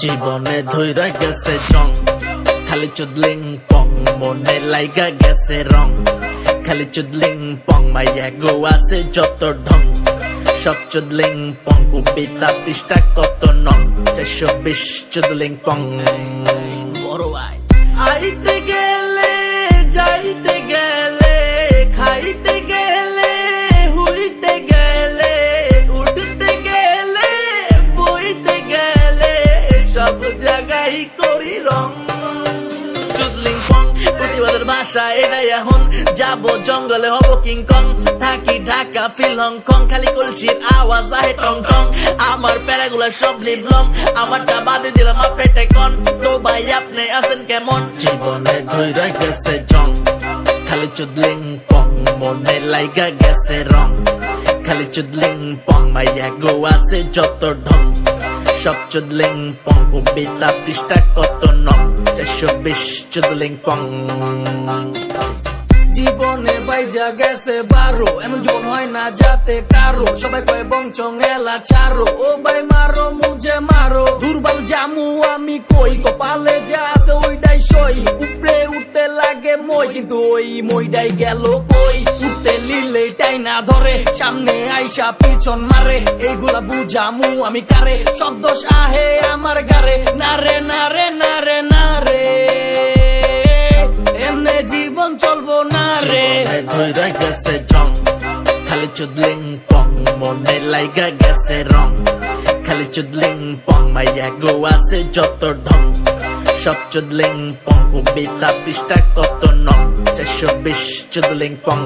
জীবনে ধইরা গেছে জং, খালি চুদলিং পং, মনে লাইগা গেছে রং। খালি চুদলিং পং, মাইয়া গো আছে যত ঢং। সব চুদলিং পং, কবিতা পৃষ্ঠা কত নং। 420 চুদলিং পং। বড় ভাই আইতে গেলে যাইতে গেলে, খাইতে গেলে হুইতে গেলে, উঠতে গেলে বইতে গেলে, সব জায়গায় করি রং। চুদলিং পং প্রতিবাদের ভাষা এটাই এখন। যাবো জঙ্গলে হব কিংকং, থাকি ঢাকা ফিল হংকং। খালি কলসির আওয়াজ আহে টং টং, আমার প্যারাগুলা সব লিভলং। আমারটা বাদে দিলাম আপনি কন, তো ভাই আপনি আছেন কেমন? জীবনে ধইরা গেছে জং, খালি চুদলিং পং, মনে লাইগা গেছে রং। খালি চুদলিং পং, মাইয়া গো আছে যত ঢং। সব চুদলিং পং, কবিতা পৃষ্ঠা কত নং। 420 চুদলিং পং। জীবনে বাইজা গেছে 12, এমন জীবন হয় না যাতে কারো। সবাই কয় বংচং এলা ছাড়ো, ও ভাই মারো মুঝে মারো। দুর্বল জামু আমি কই, কপালে যা আছে ওইটাই সই। উপরে উঠতে লাগে মই, কিন্তু ওই মইটাই গেল কই। উঠতে লিলে টাই না ধরে, সামনে আইসা পিছন মারে। এইগুলা বুঝামু আমি কারে, সব দোষ আহে আমার গারে। নারে নারে নারে নারে, এমনে জীবন চলবো না রে। ধইরা গেছে জং, খালি চুদলিং পং, মনে লাইগা গেছে রং। খালি চুদলিং পং, মাইয়া গো আছে যত ঢং। সব চুদলিং পং, কবিতা পৃষ্ঠা কত নং। 420 চুদলিং পং।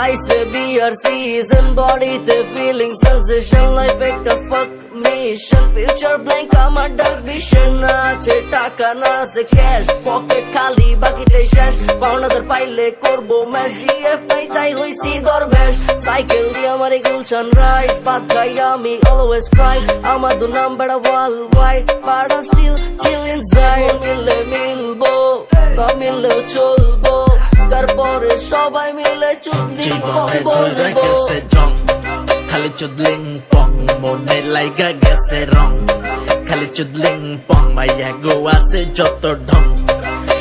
I say BRC is embodied the feeling sensation like vector fuck mission future blank আমার dark vision আছে টাকা না আছে cash pocket খালি বাকিতে শেষ পাওনাদার পাইলে করবো ম্যাশ GF নাই তাই হইছি দরবেশ সাইকেল দিয়ে আমার গুলশান রাইড বাদ খাই আমি always fried আমার দু number worldwide but I'm still chill inside মিললে মিলবো না মিললেও চলবো তারপরে সবাই মিলে চুদলিং পং জীবনে ধইরা বলবো গেছে জং, খালি চুদলিং পং, মনে লাইগা গেছে রং। খালি চুদলিং পং, মাইয়া গো আছে যত ঢং।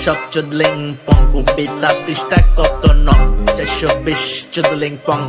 সব চুদলিং পং, কবিতা পৃষ্ঠা কত নং। 420 চুদলিং পং।